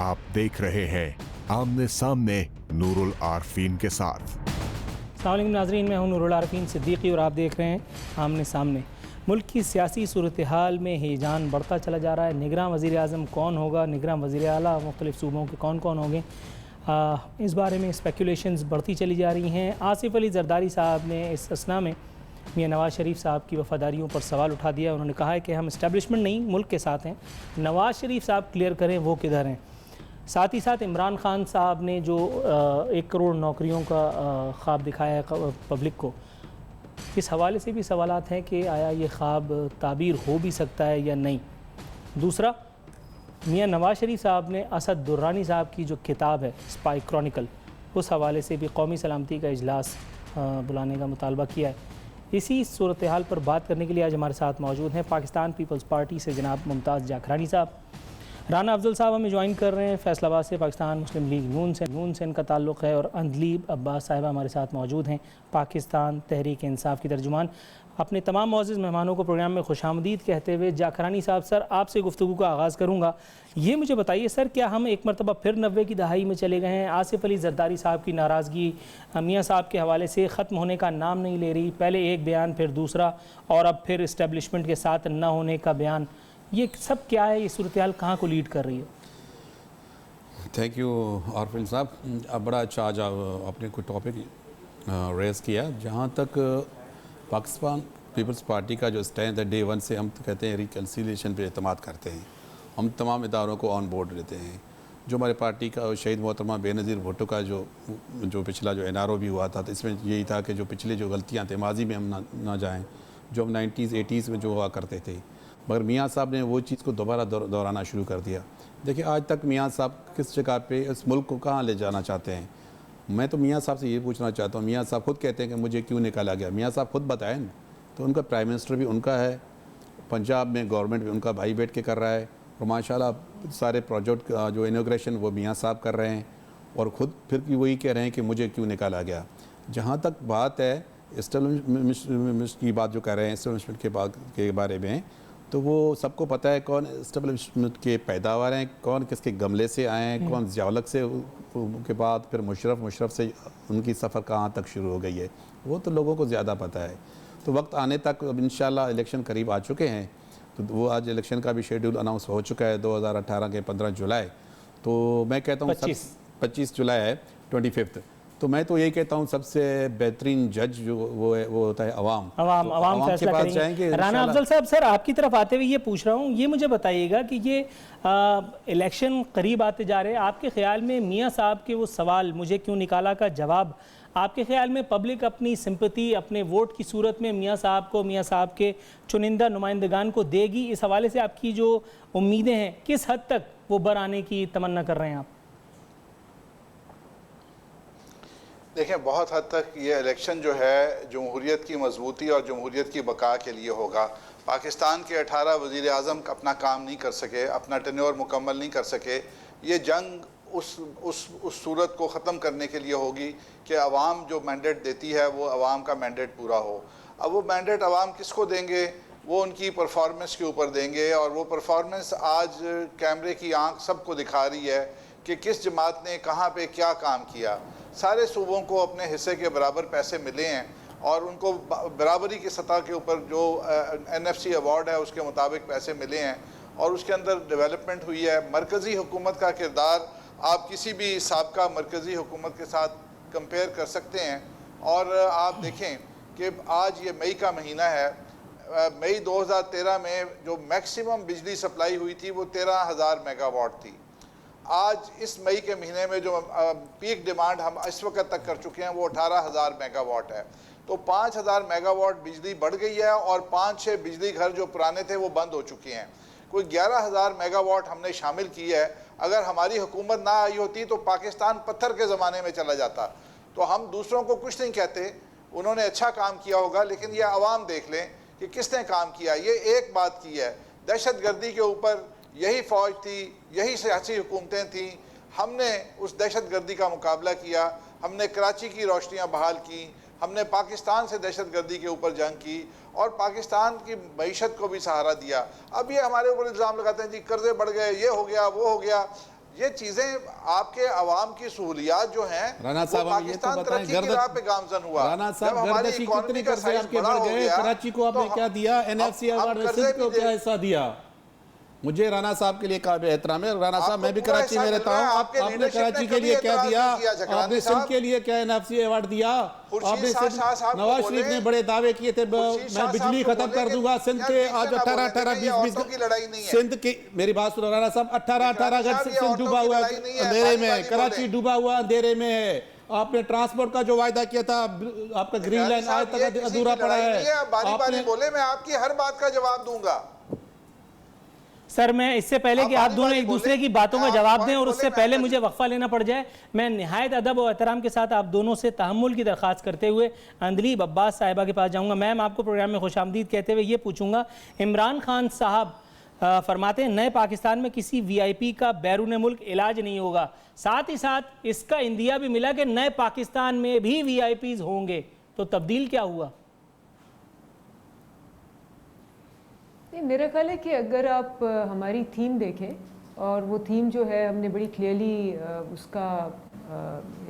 आप देख रहे हैं आमने सामने नूरुल आरफीन के साथ। अस्सलाम वालेकुम नाज़रीन, मैं हूं नूरुल आरफीन सिद्दीकी और आप देख रहे हैं आमने सामने। मुल्क की सियासी सूरत हाल में हिजान बढ़ता चला जा रहा है। निगरान वज़ीर आज़म कौन होगा, निगरान वज़ीर आला मुख्तलिफ़ सूबों के कौन कौन होंगे, इस बारे में स्पेकुलेशंस बढ़ती चली जा रही हैं। आसिफ अली ज़रदारी साहब ने इस असना में मियां नवाज़ शरीफ साहब की वफ़ादारियों पर सवाल उठा दिया। उन्होंने कहा है कि हम इस्टेब्लिशमेंट नहीं मुल्क के साथ हैं, नवाज़ शरीफ साहब क्लियर करें वो किधर हैं। साथ ही साथ इमरान खान साहब ने जो 1 करोड़ नौकरियों का ख्वाब दिखाया है पब्लिक को, इस हवाले से भी सवालात हैं कि आया ये ख्वाब ताबीर हो भी सकता है या नहीं। दूसरा, मियां नवाज़ शरीफ साहब ने असद दुर्रानी साहब की जो किताब है स्पाई क्रॉनिकल, उस हवाले से भी कौमी सलामती का इजलास बुलाने का मुतालबा किया है। इसी सूरत हाल पर बात करने के लिए आज हमारे साथ मौजूद हैं पाकिस्तान पीपल्स पार्टी से जनाब मुमताज़ जाखरानी साहब, राना अफजल साहब हमें ज्वाइन कर रहे हैं फैसलाबाद से, पाकिस्तान मुस्लिम लीग नून से इनका ताल्लुक़ है, और अंदलीब अब्बास साहिबा हमारे साथ मौजूद हैं, पाकिस्तान तहरीक इंसाफ की तर्जुमान। अपने तमाम मौजूद मेहमानों को प्रोग्राम में खुशामदीद कहते हुए जाखरानी साहब, सर आपसे गुफ्तगू का आगाज़ करूँगा। ये मुझे बताइए सर, क्या हम एक मरतबा फिर 90 की दहाई में चले गए हैं? आसिफ अली ज़रदारी साहब की नाराज़गी मियाँ साहब के हवाले से ख़त्म होने का नाम नहीं ले रही। पहले एक बयान, फिर दूसरा, और अब फिर इस्टेब्लिशमेंट के साथ न होने का बयान। ये सब क्या है? ये सूरत हाल कहाँ को लीड कर रही है? थैंक यू आरफिन साहब, अब बड़ा अच्छा आज आपने कोई टॉपिक रेज़ किया। जहाँ तक पाकिस्तान पीपल्स पार्टी का जो स्टैंड है, डे 1 से हम तो कहते हैं रिकन्सिलिएशन पे एतमाद करते हैं। हम तमाम इदारों को ऑन बोर्ड लेते हैं। जो हमारे पार्टी का शहीद मोहतरमा बेनज़ीर भुट्टो का जो पिछला जो NRO भी हुआ था, तो इसमें यही था कि जो पिछले जो गलतियाँ थे माजी में हम ना जाएँ, जो हम 90s 80s में जो हुआ करते थे, मगर मियाँ साहब ने वो चीज़ को दोबारा दोहराना शुरू कर दिया। देखिए आज तक मियाँ साहब किस जगह पे इस मुल्क को कहाँ ले जाना चाहते हैं। मैं तो मियाँ साहब से ये पूछना चाहता हूँ, मियाँ साहब खुद कहते हैं कि मुझे क्यों निकाला गया। मियाँ साहब खुद बताएं ना, तो उनका प्राइम मिनिस्टर भी उनका है, पंजाब में गवर्नमेंट भी उनका भाई बैठ के कर रहा है, और माशाल्लाह सारे प्रोजेक्ट का जो इनॉग्रेशन वो मियाँ साहब कर रहे हैं, और ख़ुद फिर भी वही कह रहे हैं कि मुझे क्यों निकाला गया। जहाँ तक बात है इस्टेब्लिशमेंट की बात जो कर रहे हैं, इस्टेब्लिशमेंट के बारे में, तो वो सबको पता है कौन इस्टेब्लिशमेंट के पैदावार हैं, कौन किसके गमले से आए हैं, कौन ज़ियाउल से के बाद फिर मुशर्रफ से उनकी सफ़र कहाँ तक शुरू हो गई है, वो तो लोगों को ज़्यादा पता है। तो वक्त आने तक अब इंशाल्लाह इलेक्शन करीब आ चुके हैं, तो वो आज इलेक्शन का भी शेड्यूल अनाउंस हो चुका है 2018 के 15 जुलाई। तो मैं कहता हूँ 25 जुलाई है 25। तो मैं तो यही कहता हूँ सबसे बेहतरीन जज जो वो होता है अवाम फैसला के पास जाएंगे। राना अफजल साहब, सर आपकी तरफ आते हुए ये पूछ रहा हूँ, ये मुझे बताइएगा कि ये इलेक्शन करीब आते जा रहे हैं, आपके ख्याल में मियाँ साहब के वो सवाल मुझे क्यों निकाला का जवाब, आपके ख्याल में पब्लिक अपनी सिंपैथी अपने वोट की सूरत में मियाँ साहब को, मियाँ साहब के चुनिंदा नुमाइंदगान को देगी? इस हवाले से आपकी जो उम्मीदें हैं किस हद तक वो बर आने की तमन्ना कर रहे हैं आप? देखें, बहुत हद तक ये इलेक्शन जो है जमहूरियत की मजबूती और जमहूरियत की बका के लिए होगा। पाकिस्तान के 18 वज़ीर आज़म अपना काम नहीं कर सके, अपना टेन्योर मुकम्मल नहीं कर सके। ये जंग उस सूरत को ख़त्म करने के लिए होगी कि अवाम जो मैंडेट देती है वो अवाम का मैंडेट पूरा हो। अब वो मैंडेट अवाम किसको देंगे, वो उनकी परफॉर्मेंस के ऊपर देंगे, और वो परफॉर्मेंस आज कैमरे की आंख सबको दिखा रही है कि किस जमात ने कहाँ पे क्या काम किया। सारे सूबों को अपने हिस्से के बराबर पैसे मिले हैं, और उनको बराबरी की सतह के ऊपर जो NFC अवार्ड है उसके मुताबिक पैसे मिले हैं, और उसके अंदर डेवलपमेंट हुई है। मरकज़ी हुकूमत का किरदार आप किसी भी साबका मरकज़ी हुकूमत के साथ कंपेयर कर सकते हैं। और आप देखें कि आज ये मई का महीना है, मई 2013 में जो मैक्सिमम बिजली सप्लाई हुई थी वो 13,000 मेगावाट थी। आज इस मई के महीने में जो पीक डिमांड हम इस वक्त तक कर चुके हैं वो 18,000 मेगावाट है। तो 5,000 मेगावाट बिजली बढ़ गई है, और 5-6 बिजली घर जो पुराने थे वो बंद हो चुके हैं। कोई 11,000 मेगावाट हमने शामिल की है। अगर हमारी हुकूमत ना आई होती तो पाकिस्तान पत्थर के ज़माने में चला जाता। तो हम दूसरों को कुछ नहीं कहते, उन्होंने अच्छा काम किया होगा, लेकिन ये अवाम देख लें कि किसने काम किया। ये एक बात की है, दहशत गर्दी के ऊपर यही फ़ौज थी, यही सियासी हुकूमतें थीं, हमने उस दहशत गर्दी का मुकाबला किया, हमने कराची की रोशनियाँ बहाल की, हमने पाकिस्तान से दहशत गर्दी के ऊपर जंग की, और पाकिस्तान की मईशत को भी सहारा दिया। अब ये हमारे ऊपर इल्ज़ाम लगाते हैं जी कर्ज़े बढ़ गए, ये हो गया वो हो गया। ये चीजें आपके अवाम की सहूलियात जो हैं राना वो साहब, हमें ये तो पाकिस्तान बताएं, तरक्की की राह पे गामजन हुआ। राना साहब, जब हमारी गर्दशी इकोनॉमी कितनी का कर्जे साइज आपके बड़ा बढ़ हो गए? गया, कराची को आपने तो क्या दिया? एनएफसी हम अवार्ड में कर्जे सिंध को भी क्या दे- हिस्सा दिया? मुझे राना साहब के लिए काबिल एहतराम है। राना साहब, आपको मैं भी पूरा कराची में हिस्सा रहता मिल हूँ। रहा है, आपके आपने leadership ने कराची के कभी लिए क्या एतराज दिया? नहीं किया जकरानी आपने सिंध साहब। के लिए क्या एनएफसी अवार्ड दिया? खुर्शीद आपने शाह साहब को नवाज बोले, शरीफ ने बड़े दावे किए थे, खुर्शीद शाह मैं बिजली साहब को खत्म कर बोले दूंगा सिंध यार के। बीच आज में ना 18-18, बोलें, ये 20-20 औरतों की लड़ाई नहीं है। सिंध की, मेरी बात सुनो राना साहब, 18-18 जकरानी अगस्त साहब, ये सिंध औरतों डूबा की हुआ लड़ाई नहीं है, अंधेरे बारी में, बारी कराची बोले। डूबा हुआ अंधेरे में है। आपने ट्रांसपोर्ट का जो वायदा किया था, आपका ग्रीन जकरानी लाइन आज साहब, ये तक किसी अधूरा की पड़ा लड़ाई है। नहीं है, बारी बारी आपने बोले, मैं आपकी हर बात का जवाब दूंगा। सर, मैं इससे पहले कि आप दोनों एक दूसरे की बातों का जवाब दें और उससे पहले मुझे वक्फा लेना पड़ जाए, मैं निहायत अदब और एहतराम के साथ आप दोनों से तहम्मुल की दरख्वास्त करते हुए अंदलीब अब्बास साहिबा के पास जाऊंगा। मैम, आपको प्रोग्राम में खुशामदीद कहते हुए ये पूछूंगा, इमरान खान साहब फरमाते हैं नए पाकिस्तान में किसी वीआईपी का बैरून मुल्क इलाज नहीं होगा, साथ ही साथ इसका इंदिया भी मिला कि नए पाकिस्तान में भी वीआईपीज होंगे, तो तब्दील क्या हुआ? मेरा ख्याल है कि अगर आप हमारी थीम देखें, और वो थीम जो है हमने बड़ी क्लियरली उसका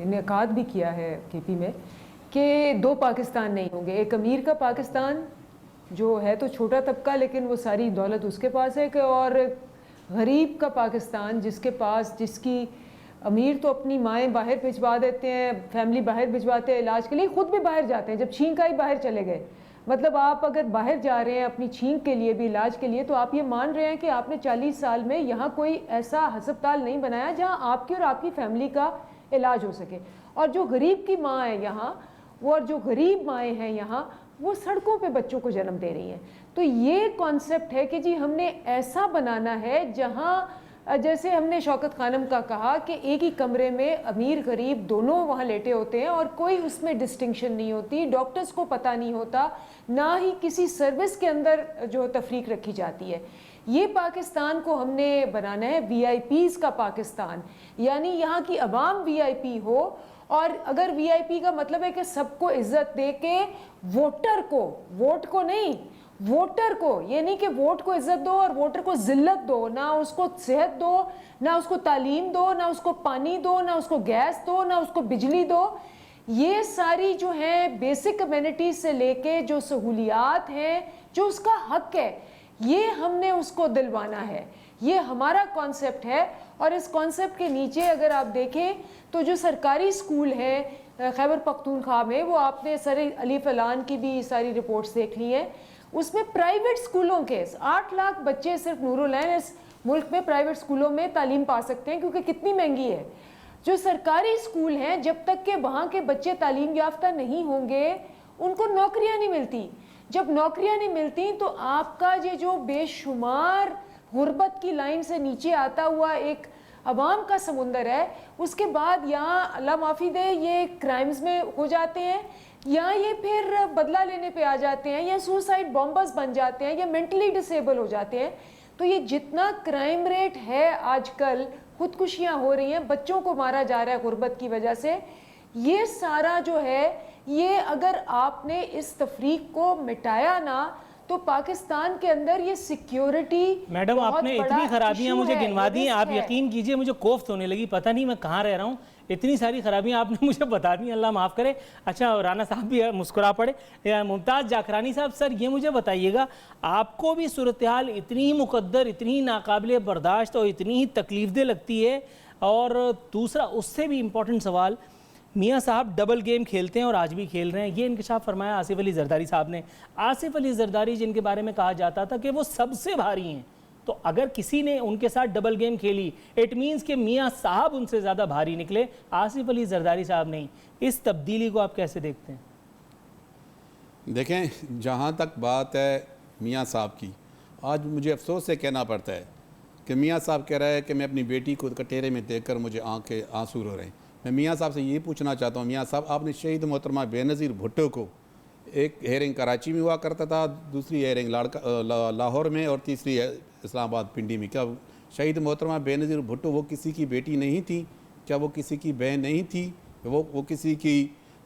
इनेकाद भी किया है केपी में, कि दो पाकिस्तान नहीं होंगे। एक अमीर का पाकिस्तान जो है तो छोटा तबका, लेकिन वो सारी दौलत उसके पास है, कि और गरीब का पाकिस्तान जिसके पास, जिसकी अमीर तो अपनी माएँ बाहर भिजवा देते हैं, फैमिली बाहर भिजवाते हैं इलाज के लिए, ख़ुद भी बाहर जाते हैं। जब छींक आई बाहर चले गए, मतलब आप अगर बाहर जा रहे हैं अपनी छींक के लिए भी, इलाज के लिए, तो आप ये मान रहे हैं कि आपने 40 साल में यहाँ कोई ऐसा हस्पताल नहीं बनाया जहाँ आपकी और आपकी फैमिली का इलाज हो सके। और जो गरीब की माँ है यहाँ, वो, और जो गरीब माएँ हैं यहाँ, वो सड़कों पे बच्चों को जन्म दे रही हैं। तो ये कॉन्सेप्ट है कि जी हमने ऐसा बनाना है जहाँ, जैसे हमने शौकत खानम का कहा कि एक ही कमरे में अमीर गरीब दोनों वहाँ लेटे होते हैं और कोई उसमें डिस्टिंक्शन नहीं होती, डॉक्टर्स को पता नहीं होता, ना ही किसी सर्विस के अंदर जो तफरीक रखी जाती है। ये पाकिस्तान को हमने बनाना है वीआईपीज़ का पाकिस्तान, यानी यहाँ की अवाम वीआईपी हो। और अगर वीआईपी का मतलब है कि सबको इज्जत दे के, वोटर को, वोट को नहीं, वोटर को, ये नहीं कि वोट को इज्जत दो और वोटर को जिल्लत दो, ना उसको सेहत दो, ना उसको तालीम दो, ना उसको पानी दो, ना उसको गैस दो, ना उसको बिजली दो। ये सारी जो है बेसिक कम्युनिटीज से लेके जो सहूलियात हैं, जो उसका हक है, ये हमने उसको दिलवाना है। ये हमारा कॉन्सेप्ट है। और इस कॉन्सेप्ट के नीचे अगर आप देखें तो जो सरकारी स्कूल हैं खैबर पख्तूनख्वा में, वो आपने सर अली फलान की भी सारी रिपोर्ट्स देख ली हैं, उसमें प्राइवेट स्कूलों के 8 लाख बच्चे सिर्फ नूरुल ऐन इस मुल्क में प्राइवेट स्कूलों में तालीम पा सकते हैं, क्योंकि कितनी महंगी है। जो सरकारी स्कूल हैं, जब तक के वहाँ के बच्चे तालीम याफ्ता नहीं होंगे, उनको नौकरियाँ नहीं मिलती। जब नौकरियाँ नहीं मिलती तो आपका ये जो बेशुमार गुर्बत की लाइन से नीचे आता हुआ एक अवाम का समुंदर है, उसके बाद यहाँ अल्लाह माफ़ी दे ये क्राइम्स में हो जाते हैं, या ये फिर बदला लेने पे आ जाते हैं, या सुसाइड बॉम्बर्स बन जाते हैं, या मेंटली डिसेबल हो जाते हैं। तो ये जितना क्राइम रेट है आजकल, खुदकुशियाँ हो रही हैं, बच्चों को मारा जा रहा है गुर्बत की वजह से, ये सारा जो है, ये अगर आपने इस तफरीक को मिटाया ना, तो पाकिस्तान के अंदर ये सिक्योरिटी, मैडम आपने इतनी खराबियां मुझे गिनवा दी हैं, आप यकीन कीजिए मुझे कोफ्त होने लगी, पता नहीं मैं कहाँ रह रहा हूँ, इतनी सारी खराबियां आपने मुझे बता दी, अल्लाह माफ़ करे। अच्छा, राना साहब भी मुस्कुरा पड़े। मुमताज़ जाकरानी साहब, सर ये मुझे बताइएगा, आपको भी सूरत हाल इतनी ही मुकद्दर, इतनी ही नाकाबिले बर्दाश्त और इतनी ही तकलीफदेह लगती है? और दूसरा उससे भी इम्पोर्टेंट सवाल, मियाँ साहब डबल गेम खेलते हैं और आज भी खेल रहे हैं, ये इंकशाफ फरमाया आसिफ अली जरदारी साहब ने। आसिफ अली जरदारी जिनके बारे में कहा जाता था कि वो सबसे भारी हैं, तो अगर किसी ने उनके साथ डबल गेम खेली, इट मीन्स कि मियाँ साहब उनसे ज़्यादा भारी निकले, आसिफ अली जरदारी साहब नहीं। इस तब्दीली को आप कैसे देखते हैं? देखें, जहाँ तक बात है मियाँ साहब की, आज मुझे अफसोस से कहना पड़ता है कि मियाँ साहब कह रहा है कि मैं अपनी बेटी को कटहरे में देखकर मुझे आंखें आंसू रो रहे हैं। मैं मियाँ साहब से ये पूछना चाहता हूँ, मियाँ साहब आपने शहीद मोहतरमा बेनज़ीर भुट्टो को, एक हेयरिंग कराची में हुआ करता था, दूसरी हेयरिंग लाहौर में और तीसरी इस्लामाबाद पिंडी में, क्या शहीद मोहतरमा बेनज़ीर भुट्टो वो किसी की बेटी नहीं थी? क्या वो किसी की बहन नहीं थी? वो किसी की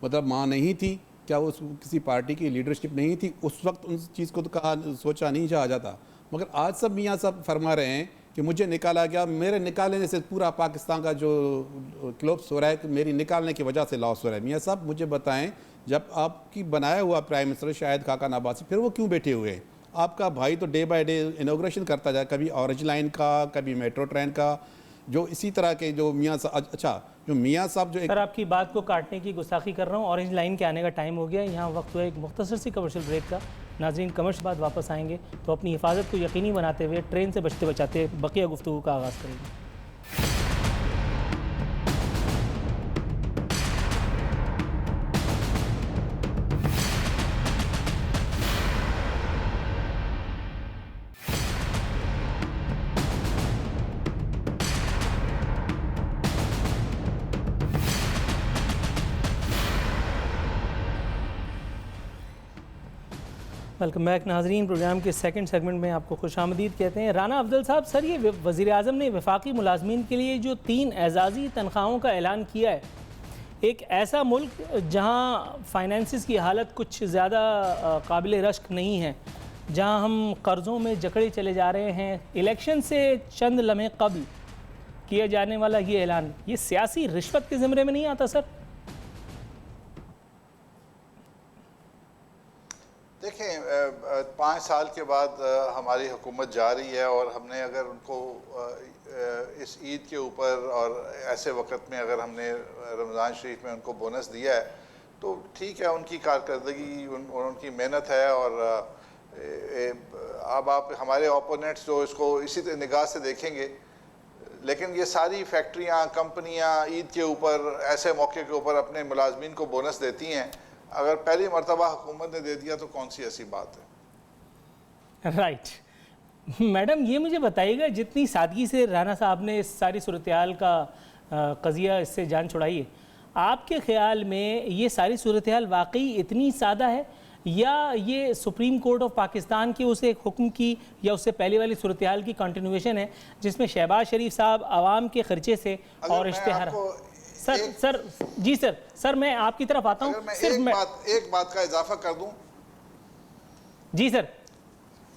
मतलब माँ नहीं थी? क्या वो किसी पार्टी की लीडरशिप नहीं थी? उस वक्त उस चीज़ को तो कहा सोचा नहीं जा जाता। मगर आज सब मियाँ साहब फरमा रहे हैं कि मुझे निकाला गया, मेरे निकालने से पूरा पाकिस्तान का जो क्लोप्स हो रहा है कि मेरी निकालने की वजह से लॉस हो रहा है। मियाँ साहब मुझे बताएं, जब आपकी बनाया हुआ प्राइम मिनिस्टर शाहिद खाकान अब्बासी, फिर वो क्यों बैठे हुए हैं? आपका भाई तो डे बाय डे इनोग्रेशन करता जाए, कभी ऑरेंज लाइन का, कभी मेट्रो ट्रेन का, जो इसी तरह के जो मियाँ साहब, अच्छा जो मियाँ साहब जो सर आपकी बात को काटने की गुस्ताखी कर रहा हूँ। ऑरेंज लाइन के आने का टाइम हो गया, यहाँ वक्त हुआ एक मुख्तसर सी कमर्शियल ब्रेक का। नाजरीन कमर्शियल बाद वापस आएंगे तो अपनी हिफाजत को यकीनी बनाते हुए ट्रेन से बचते बचाते बकिया गुफ्तगू का आगाज़ करेंगे। वेलकम बैक नाजरीन, प्रोग्राम के सेकंड सेगमेंट में आपको खुशामदीद कहते हैं। राना अफजल साहब, सर ये वज़ीर-ए-आज़म ने वफाकी मुलाजमीन के लिए जो 3 एजाज़ी तनख्वाहों का ऐलान किया है, एक ऐसा मुल्क जहां फाइनेंसिस की हालत कुछ ज़्यादा काबिल रश्क नहीं है, जहां हम कर्ज़ों में जकड़े चले जा रहे हैं, इलेक्शन से चंद लम्हे कबल किया जाने वाला ये ऐलान, ये सियासी रिश्वत के ज़िम्मे में नहीं आता सर? देखें 5 साल के बाद हमारी हुकूमत जा रही है और हमने अगर उनको इस ईद के ऊपर और ऐसे वक्त में अगर हमने रमज़ान शरीफ में उनको बोनस दिया है तो ठीक है, उनकी कारकर्दगी उनकी मेहनत है। और अब आप हमारे ओपोनेंट्स जो इसको इसी निगाह से देखेंगे, लेकिन ये सारी फैक्ट्रियाँ, कंपनियाँ ईद के ऊपर ऐसे मौके के ऊपर अपने मुलाजमीन को बोनस देती हैं। अगर पहली मरतबा हुकूमत ने दे दिया तो कौन सी ऐसी बात है? राइट मैडम, ये मुझे बताइएगा, जितनी सादगी से राना साहब ने इस सारी सूरत-ए-हाल का कज़िया इससे जान छुड़ाई है, आपके ख़्याल में ये सारी सूरत-ए-हाल वाकई इतनी सादा है या ये सुप्रीम कोर्ट ऑफ पाकिस्तान के उस एक हुक्म की या उससे पहले वाली सूरत-ए-हाल की कंटिन्यूएशन है जिसमें शहबाज शरीफ साहब आवाम के खर्चे से और इश्तेहार। सर जी सर मैं आपकी तरफ आता हूँ। एक बात का इजाफा कर दूं। जी सर।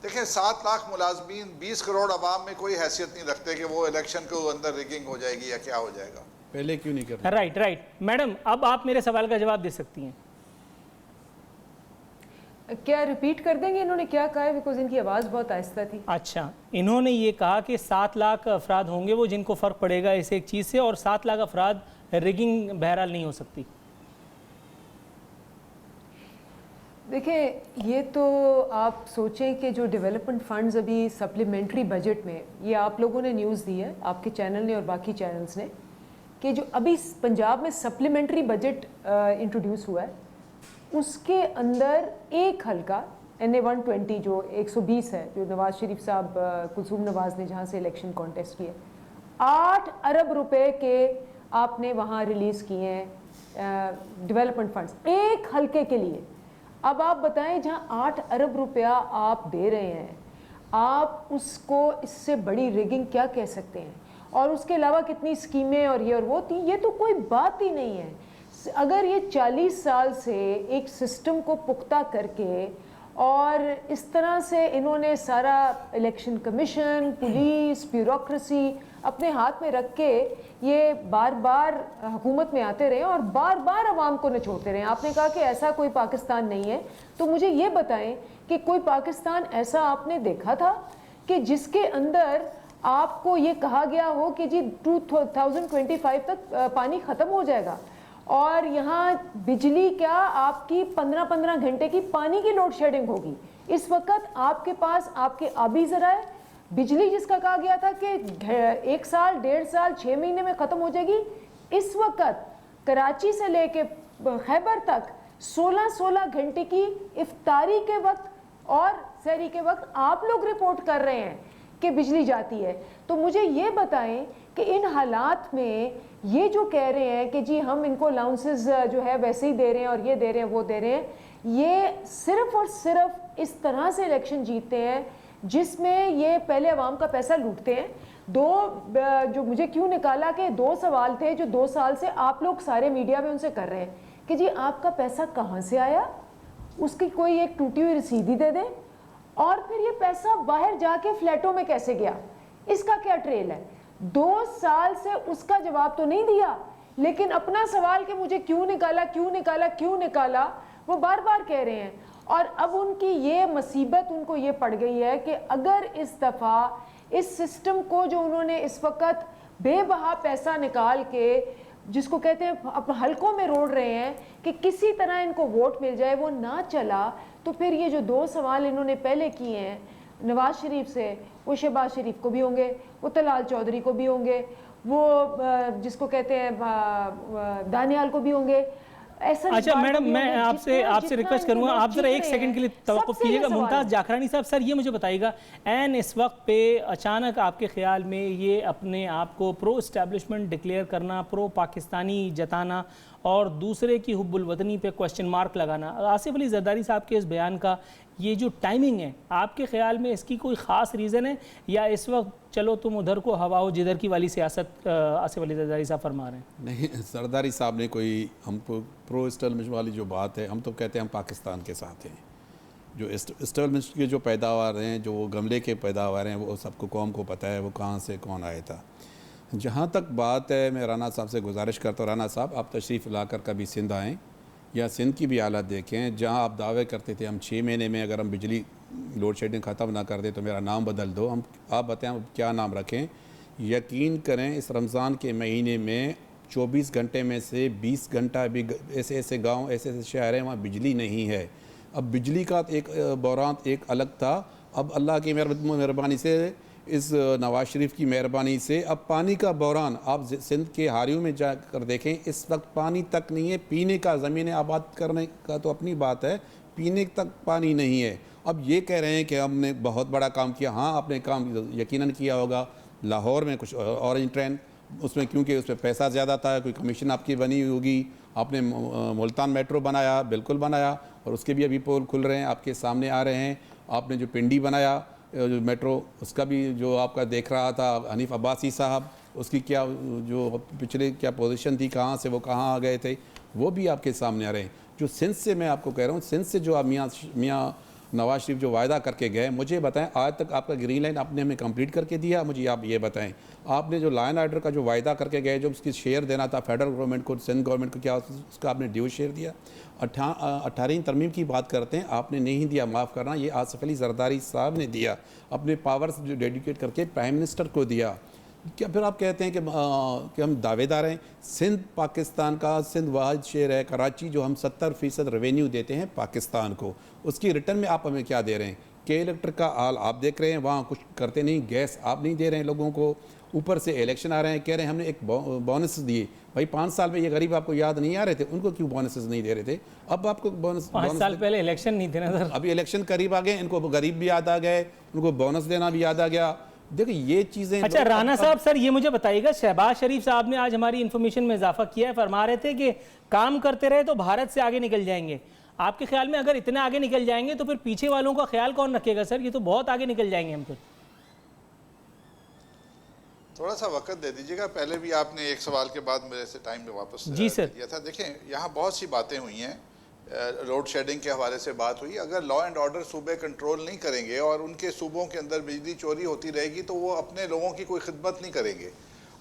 देखें 7 लाख मुलाजमीन 20 करोड़ अवाम में कोई हैसियत नहीं रखते कि वो इलेक्शन के अंदर रिगिंग हो जाएगी या क्या हो जाएगा। पहले क्यों नहीं करते? राइट मैडम, अब आप मेरे सवाल का जवाब दे सकती हैं। क्या रिपीट कर देंगे इन्होंने क्या कहा है? बिकॉज इनकी आवाज़ बहुत आहिस्ता थी। अच्छा, इन्होंने ये कहा कि 7 लाख अफराद होंगे वो जिनको फ़र्क पड़ेगा इस एक चीज़ से, और 7 लाख अफराद रिगिंग बहरहाल नहीं हो सकती। देखें, ये तो आप सोचें कि जो डेवलपमेंट फंड्स अभी सप्लीमेंट्री बजट में, ये आप लोगों ने न्यूज़ दी है, आपके चैनल ने और बाकी चैनल्स ने, कि जो अभी पंजाब में सप्लीमेंट्री बजट इंट्रोड्यूस हुआ है, उसके अंदर एक हल्का NA 120 जो 120 है, जो नवाज शरीफ साहब कुलसूम नवाज ने जहाँ से इलेक्शन कॉन्टेस्ट किए, 8 अरब रुपए के आपने वहाँ रिलीज़ किए हैं डेवलपमेंट फंड्स एक हल्के के लिए। अब आप बताएं, जहाँ 8 अरब रुपया आप दे रहे हैं, आप उसको इससे बड़ी रिगिंग क्या कह सकते हैं? और उसके अलावा कितनी स्कीमें और ये और वो थी, ये तो कोई बात ही नहीं है। अगर ये 40 साल से एक सिस्टम को पुख्ता करके और इस तरह से इन्होंने सारा इलेक्शन कमीशन, पुलिस, ब्यूरोक्रेसी अपने हाथ में रख के ये बार बार हुकूमत में आते रहे और बार बार आवाम को नचोड़ते रहे। आपने कहा कि ऐसा कोई पाकिस्तान नहीं है, तो मुझे ये बताएं कि कोई पाकिस्तान ऐसा आपने देखा था कि जिसके अंदर आपको ये कहा गया हो कि जी 2025 तक पानी ख़त्म हो जाएगा, और यहाँ बिजली क्या आपकी 15-15 घंटे की पानी की लोड शेडिंग होगी। इस वक्त आपके पास आपके आबी ज़राए, बिजली जिसका कहा गया था कि 1 साल, 1.5 साल, 6 महीने में ख़त्म हो जाएगी, इस वक्त कराची से लेके खैबर तक 16-16 घंटे की इफ्तारी के वक्त और सहरी के वक्त आप लोग रिपोर्ट कर रहे हैं कि बिजली जाती है। तो मुझे ये बताएं कि इन हालात में ये जो कह रहे हैं कि जी हम इनको अलाउंसेस जो है वैसे ही दे रहे हैं और ये दे रहे हैं वो दे रहे हैं, ये सिर्फ और सिर्फ इस तरह से इलेक्शन जीतते हैं जिसमें ये पहले अवाम का पैसा लूटते हैं। जो मुझे क्यों निकाला कि 2 सवाल थे जो 2 साल से आप लोग सारे मीडिया में उनसे कर रहे हैं कि जी आपका पैसा कहाँ से आया, उसकी कोई एक टूटी हुई रसीद ही दे दें, और फिर ये पैसा बाहर जाके फ्लैटों में कैसे गया, इसका क्या ट्रेल है? 2 साल से उसका जवाब तो नहीं दिया, लेकिन अपना सवाल कि मुझे क्यों निकाला, क्यों निकाला, क्यों निकाला, वो बार बार कह रहे हैं। और अब उनकी ये मुसीबत उनको ये पड़ गई है कि अगर इस दफ़ा इस सिस्टम को जो उन्होंने इस वक्त बेबहा पैसा निकाल के, जिसको कहते हैं अब हलकों में रोड़ रहे हैं कि किसी तरह इनको वोट मिल जाए, वो ना चला, तो फिर ये जो 2 सवाल इन्होंने पहले किए हैं नवाज शरीफ से, वो शहबाज शरीफ को भी होंगे, वो तलाल चौधरी को भी होंगे, वो जिसको कहते हैं दानियाल को भी होंगे। अच्छा मैडम, मैं आपसे रिक्वेस्ट करूंगा, आप जरा 1 सेकंड के लिए तवक्कुफ कीजिएगा। मुमताज़ जाखरानी साहब, सर ये मुझे बताइएगा, एन इस वक्त पे अचानक आपके ख्याल में ये अपने आप को प्रो इस्टेब्लिशमेंट डिक्लेयर करना, प्रो पाकिस्तानी जताना और दूसरे की हुब्बुल वतनी पे क्वेश्चन मार्क लगाना, आसिफ अली जरदारी साहब के इस बयान का ये जो टाइमिंग है, आपके ख्याल में इसकी कोई ख़ास रीज़न है, या इस वक्त चलो तुम उधर को हवा हो जिधर की वाली सियासत आसिफ अली जरदारी साहब फरमा रहे हैं? नहीं, जरदारी साहब ने कोई हम प्रो इस्टेब्लिशमेंट वाली जो बात है, हम तो कहते हैं हम पाकिस्तान के साथ हैं। जो इस्टेब्लिशमेंट के जो पैदावार हैं, जो गमले के पैदावार हैं, वो सबको कौम को पता है वो कहाँ से कौन आया था। जहाँ तक बात है, मैं राना साहब से गुजारिश करता हूँ, राना साहब आप तशरीफ़ लाकर कभी सिंध आएँ या सिंध की भी हालत देखें, जहाँ आप दावे करते थे हम 6 महीने में अगर हम बिजली लोड शेडिंग ख़त्म ना कर दें तो मेरा नाम बदल दो, हम आप बताएं अब क्या नाम रखें। यकीन करें, इस रमज़ान के महीने में 24 घंटे में से 20 घंटा भी ऐसे ऐसे गांव, ऐसे ऐसे शहर हैं वहाँ बिजली नहीं है। अब बिजली का एक बहरान एक अलग था, अब अल्लाह की मेहरबानी से, इस नवाज शरीफ की मेहरबानी से अब पानी का बहरान आप सिंध के हारियों में जाकर देखें, इस वक्त पानी तक नहीं है पीने का। ज़मीन आबाद करने का तो अपनी बात है, पीने तक पानी नहीं है। अब ये कह रहे हैं कि हमने बहुत बड़ा काम किया। हाँ, आपने काम यकीनन किया होगा। लाहौर में कुछ ऑरेंज ट्रेन, उसमें क्योंकि उस पर पैसा ज़्यादा था, कोई कमीशन आपकी बनी होगी। आपने मुल्तान मेट्रो बनाया, बिल्कुल बनाया, और उसके भी अभी पोल खुल रहे हैं, आपके सामने आ रहे हैं। आपने जो पिंडी बनाया जो मेट्रो, उसका भी जो आपका देख रहा था हनीफ अब्बासी साहब, उसकी क्या जो पिछले क्या पोजीशन थी, कहाँ से वो कहाँ आ गए थे, वो भी आपके सामने आ रहे हैं। जो सिंध से मैं आपको कह रहा हूँ, सिंध से जो आप मियाँ नवाज शरीफ जो वायदा करके गए, मुझे बताएं आज तक आपका ग्रीन लाइन आपने हमें कंप्लीट करके दिया? मुझे आप ये बताएं, आपने जो लाइन आर्डर का जो वायदा करके गए, जो उसकी शेयर देना था फेडरल गवर्नमेंट को, सिंध गवर्नमेंट को, क्या उसका आपने ड्यू शेयर दिया? 18वीं तरमीम की बात करते हैं, आपने नहीं दिया, माफ़ करना, ये आसिफ अली जरदारी साहब ने दिया, अपने पावर्स जो डेडिकेट करके प्राइम मिनिस्टर को दिया। क्या फिर आप कहते हैं कि हम दावेदार हैं? सिंध पाकिस्तान का, सिंध वाहिद शहर है, कराची, जो हम 70% रेवेन्यू देते हैं पाकिस्तान को, उसकी रिटर्न में आप हमें क्या दे रहे हैं? के इलेक्ट्रिक का हाल आप देख रहे हैं, वहाँ कुछ करते नहीं, गैस आप नहीं दे रहे हैं लोगों को, ऊपर से इलेक्शन आ रहे हैं, कह रहे हैं हमने एक बोनस दिए। भाई 5 साल में ये गरीब आपको याद नहीं आ रहे थे, उनको क्यों बोनस नहीं दे रहे थे? अब आपको बोनस 5 साल पहले इलेक्शन नहीं थे ना सर, अभी इलेक्शन करीब आ गए, इनको गरीब भी याद आ गए, उनको बोनस देना भी याद आ गया। देखिए ये चीज़ें। अच्छा राना साहब, सर ये मुझे बताइएगा, शहबाज शरीफ साहब ने आज हमारी इन्फॉर्मेशन में इजाफा किया है, फरमा रहे थे कि काम करते रहे तो भारत से आगे निकल जाएंगे। आपके ख्याल में अगर इतना आगे निकल जाएंगे तो फिर पीछे वालों का ख्याल कौन रखेगा सर? ये तो बहुत आगे निकल जाएंगे हम तो। थोड़ा सा वक्त दे दीजिएगा, पहले भी आपने एक सवाल के बाद मेरे से टाइम में वापस जी सर किया था। देखें यहाँ बहुत सी बातें हुई हैं, लोड शेडिंग के हवाले से बात हुई। अगर लॉ एंड ऑर्डर सूबे कंट्रोल नहीं करेंगे और उनके सूबों के अंदर बिजली चोरी होती रहेगी तो वो अपने लोगों की कोई खिदमत नहीं करेंगे।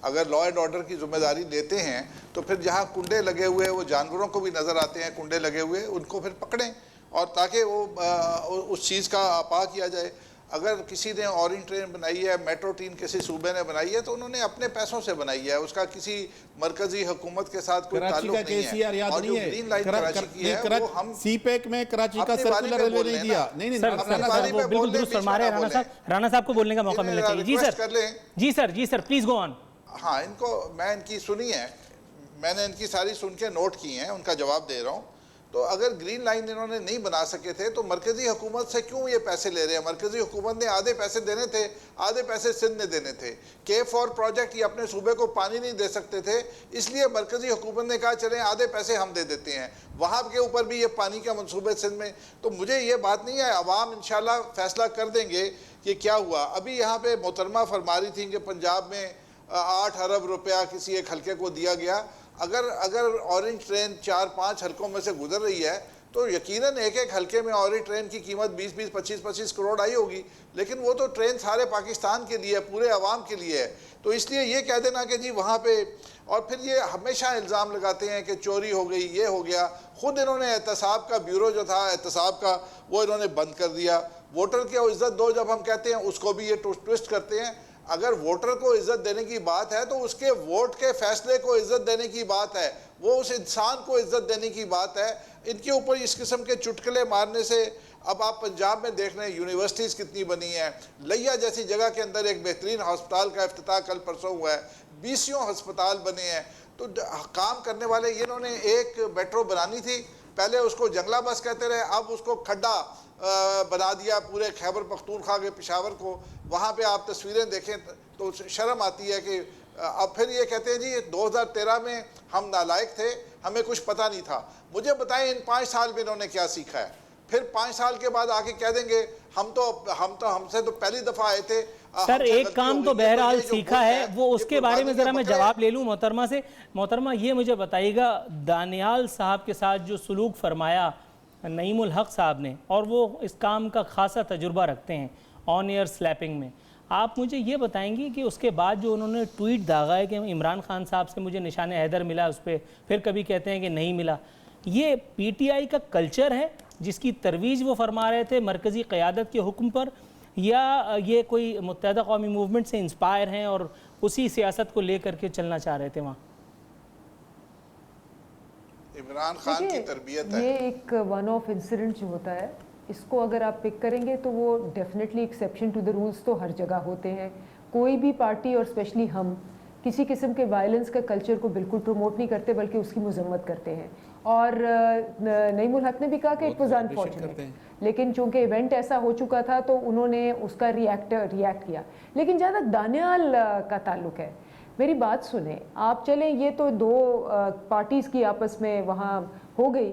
अगर लॉ एंड ऑर्डर की जिम्मेदारी लेते हैं तो फिर जहाँ कुंडे लगे हुए, वो जानवरों को भी नज़र आते हैं कुंडे लगे हुए, उनको फिर पकड़ें और ताकि वो उस चीज़ का आपा किया जाए। अगर किसी ने ऑरेंज ट्रेन बनाई है, मेट्रो ट्रेन किसी सूबे ने बनाई है तो उन्होंने अपने पैसों से बनाई है, उसका किसी मरकजी हुकूमत के साथ कोई ताल्लुक नहीं है। और जो ग्रीन लाइन कराची की है वो हम सीपेक में कराची का सर्कुलर रेलवे नहीं दिया। नहीं बिल्कुल दुरुस्त फरमा रहे हैं राना साहब को बोलने का मौका मिलना चाहिए। जी सर, जी सर प्लीज गो ऑन। हाँ, इनको मैं इनकी सुनी है, मैंने इनकी सारी सुन के नोट की हैं, उनका जवाब दे रहा हूँ। तो अगर ग्रीन लाइन इन्होंने नहीं बना सके थे तो मरकज़ी हुकूमत से क्यों ये पैसे ले रहे हैं? मरकज़ी हुकूमत ने आधे पैसे देने थे, आधे पैसे सिंध ने देने थे। K4 प्रोजेक्ट ये अपने सूबे को पानी नहीं दे सकते थे, इसलिए मरकज़ी हुकूमत ने कहा चलें आधे पैसे हम दे देते हैं। वहाँ के ऊपर भी ये पानी का मनसूबे सिंध में। तो मुझे ये बात नहीं है, अवाम इंशाल्लाह फैसला कर देंगे कि क्या हुआ। अभी यहाँ पर मोहतरमा फरमा रही थी कि पंजाब में 8 अरब रुपया किसी एक हल्के को दिया गया। अगर अगर ऑरेंज ट्रेन 4-5 हलकों में से गुजर रही है तो यकीनन एक एक हलके में ऑरेंज ट्रेन की कीमत 20-20, 25-25 करोड़ आई होगी, लेकिन वो तो ट्रेन सारे पाकिस्तान के लिए है, पूरे अवाम के लिए है। तो इसलिए ये कह देना कि जी वहाँ पे, और फिर ये हमेशा इल्ज़ाम लगाते हैं कि चोरी हो गई, ये हो गया। ख़ुद इन्होंने एहतसाब का ब्यूरो जो था एहतसाब का, वो इन्होंने बंद कर दिया। वोटर को इज़्ज़त दो जब हम कहते हैं, उसको भी ये ट्विस्ट करते हैं। अगर वोटर को इज़्ज़त देने की बात है तो उसके वोट के फैसले को इज़्ज़त देने की बात है, वो उस इंसान को इज़्ज़त देने की बात है। इनके ऊपर इस किस्म के चुटकुले मारने से, अब आप पंजाब में देख रहे हैं यूनिवर्सिटीज़ कितनी बनी हैं। लिया जैसी जगह के अंदर एक बेहतरीन हस्पताल का इफ्तिताह कल परसों हुआ है, 20 हस्पताल बने हैं। तो काम करने वाले, इन्होंने एक मेट्रो बनानी थी, पहले उसको जंगला बस कहते रहे, अब उसको खड्डा बना दिया पूरे खैबर पख्तूनख्वा के पेशावर को। वहाँ पे आप तस्वीरें देखें तो शर्म आती है कि अब फिर ये कहते हैं जी 2013 में हम नालायक थे, हमें कुछ पता नहीं था। मुझे बताएं इन 5 साल में इन्होंने क्या सीखा है? फिर 5 साल के बाद आके कह देंगे हमसे तो पहली दफ़ा आए थे। सर एक काम तो बहरहाल सीखा है, वो उसके बारे में ज़रा मैं जवाब ले लूँ मोहतरमा से। मोहतरमा ये मुझे बताइएगा, दानियाल साहब के साथ जो सलूक फरमाया नईमुल हक साहब ने, और वो इस काम का खासा तजुर्बा रखते हैं ऑन एयर स्लैपिंग में, आप मुझे ये बताएंगे कि उसके बाद जो उन्होंने ट्वीट दागा है कि इमरान खान साहब से मुझे निशान हैदर मिला, उस पर फिर कभी कहते हैं कि नहीं मिला, ये पीटीआई का कल्चर है जिसकी तरवीज वो फरमा रहे थे मरकज़ी क़यादत के हुक्म पर, या ये कोई मुत्तहदा कौमी मूवमेंट से इंस्पायर हैं और उसी सियासत को लेकर के चलना चाह रहे थे वहाँ? इमरान खान की तरबियत है। ये एक वन ऑफ इंसिडेंट जो होता है, इसको अगर आप पिक करेंगे तो वो definitely exception to the rules तो हर जगह होते हैं। कोई भी पार्टी और स्पेशली हम किसी किस्म के वायलेंस का कल्चर को बिल्कुल प्रमोट नहीं करते, बल्कि उसकी मजम्मत करते हैं। और नईमुल हक ने भी कहा कि इट वाज अनफॉर्चुनेट, लेकिन चूंकि इवेंट ऐसा हो चुका था तो उन्होंने उसका रिएक्ट किया। लेकिन जहाँ तक दानियाल का ताल्लुक है, मेरी बात सुने आप, चलें ये तो 2 पार्टीज़ की आपस में वहाँ हो गई।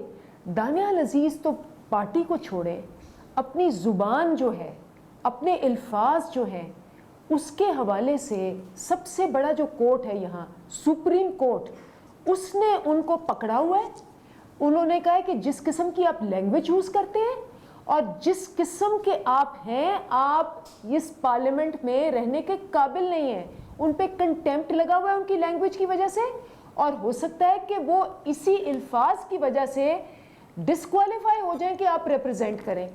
दानियाल अजीज़ तो पार्टी को छोड़े, अपनी ज़ुबान जो है, अपने अल्फाज जो हैं, उसके हवाले से सबसे बड़ा जो कोर्ट है यहाँ, सुप्रीम कोर्ट, उसने उनको पकड़ा हुआ है। उन्होंने कहा है कि जिस किस्म की आप लैंग्वेज यूज़ करते हैं और जिस किस्म के आप हैं, आप इस पार्लियामेंट में रहने के काबिल नहीं हैं। उन पे कंटेम्प्ट लगा हुआ है उनकी लैंग्वेज की वजह से, और हो सकता है कि वो इसी अल्फाज की वजह से डिस्क्वालीफाई हो जाए कि आप रिप्रेजेंट करें।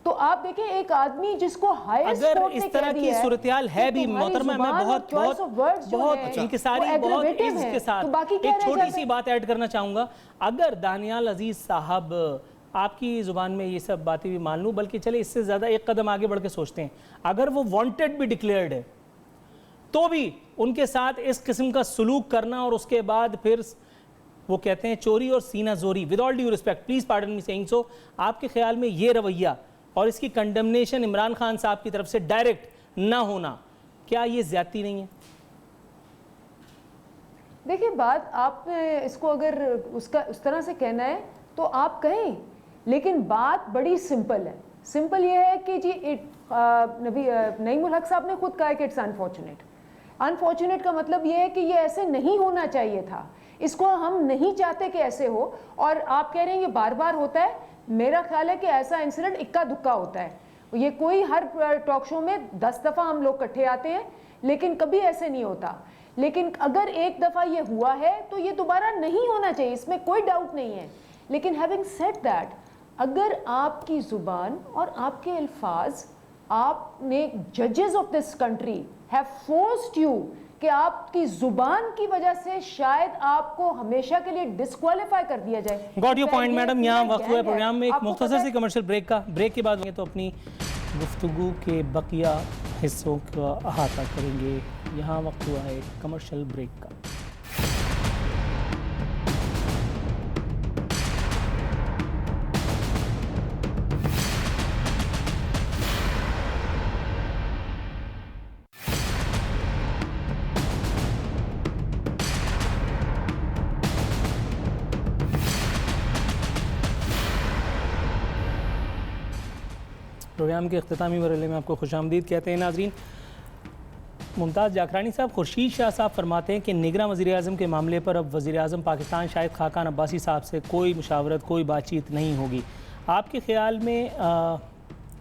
तो आप देखें, एक आदमी जिसको हाईएस्ट अगर कोर्ट ने इस तरह की सूरत-ए-हाल है भी मोहतरमा, मैं बहुत इंकिसारी, बहुत इज्जत के साथ एक छोटी सी बात ऐड करना चाहूँगा। अगर दानियाल अजीज़ साहब, आपकी ज़ुबान में ये सब बातें भी मान लूँ, बल्कि चले इससे ज़्यादा एक कदम आगे बढ़ के सोचते हैं, अगर वो वांटेड भी डिक्लेयर्ड है तो भी उनके साथ इस किस्म का सलूक करना, और उसके बाद फिर वो कहते हैं चोरी और सीना जोरी, with all due respect, please pardon me saying so, आपके ख्याल में ये रवैया और इसकी कंडेमनेशन इमरान खान साहब की तरफ से डायरेक्ट ना होना, क्या ये ज्यादती नहीं है? देखिए, बात आपने इसको अगर उसका उस तरह से कहना है तो आप कहें, लेकिन बात बड़ी सिंपल है। सिंपल ये है कि जी नईमुल हक साहब ने खुद कहा है कि इट्स अनफॉर्चुनेट। अनफॉर्चुनेट का मतलब ये है कि ये ऐसे नहीं होना चाहिए था, इसको हम नहीं चाहते कि ऐसे हो। और आप कह रहे हैं ये बार बार होता है, मेरा ख्याल है कि ऐसा इंसिडेंट इक्का दुक्का होता है। ये कोई हर टॉक शो में 10 दफ़ा हम लोग इकट्ठे आते हैं, लेकिन कभी ऐसे नहीं होता। लेकिन अगर एक दफ़ा ये हुआ है तो ये दोबारा नहीं होना चाहिए, इसमें कोई डाउट नहीं है। लेकिन हैविंग सेड दैट, अगर आपकी ज़ुबान और आपके अल्फाज, आपने जजेस of this country have forced you कि आपकी जुबान की वजह से शायद आपको हमेशा के लिए डिस्क्वालीफाई कर दिया जाए। Got your point madam. यहाँ वक्त हुआ प्रोग्राम में एक मुख्तसर सी कमर्शियल ब्रेक का। ब्रेक के बाद तो अपनी गुफ्तगू के बकिया हिस्सों का अहाता करेंगे। यहाँ वक्त हुआ है कमर्शियल ब्रेक का। प्रोग्राम के अख्तामी मरहले में आपको खुशामदीद कहते हैं नाज़रीन। मुमताज़ जाकरानी साहब, खुर्शीद शाह साहब फरमाते हैं कि निगरां वज़ीर-ए-आज़म के मामले पर अब वज़ीर-ए-आज़म पाकिस्तान शाहिद खाकान अब्बासी साहब से कोई मुशावरत, कोई बातचीत नहीं होगी। आपके ख़्याल में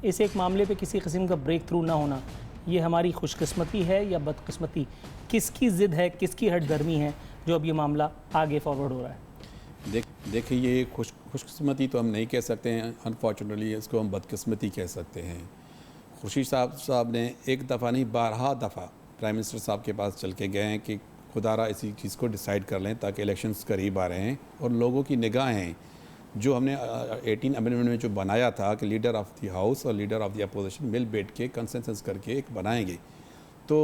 इस एक मामले पे किसी किस्म का ब्रेक थ्रू ना होना, ये हमारी खुशकिस्मती है या बदकिस्मती? किसकी ज़िद है, किसकी हट गर्मी है जो अब ये मामला आगे फॉरवर्ड हो रहा है? देखिए, ये खुशकिस्मती तो हम नहीं कह सकते हैं, अनफॉर्चुनेटली इसको हम बदकिस्मती कह सकते हैं। खुर्शीद साहब ने एक दफ़ा नहीं 12 दफ़ा प्राइम मिनिस्टर साहब के पास चल के गए हैं कि खुदारा इसी चीज़ को डिसाइड कर लें ताकि इलेक्शंस करीब आ रहे हैं और लोगों की निगाहें जो हमने 18 अमेंडमेंट में जो बनाया था कि लीडर ऑफ द हाउस और लीडर ऑफ द अपोजिशन मिल बैठ के कंसेंसस करके एक बनाएंगे। तो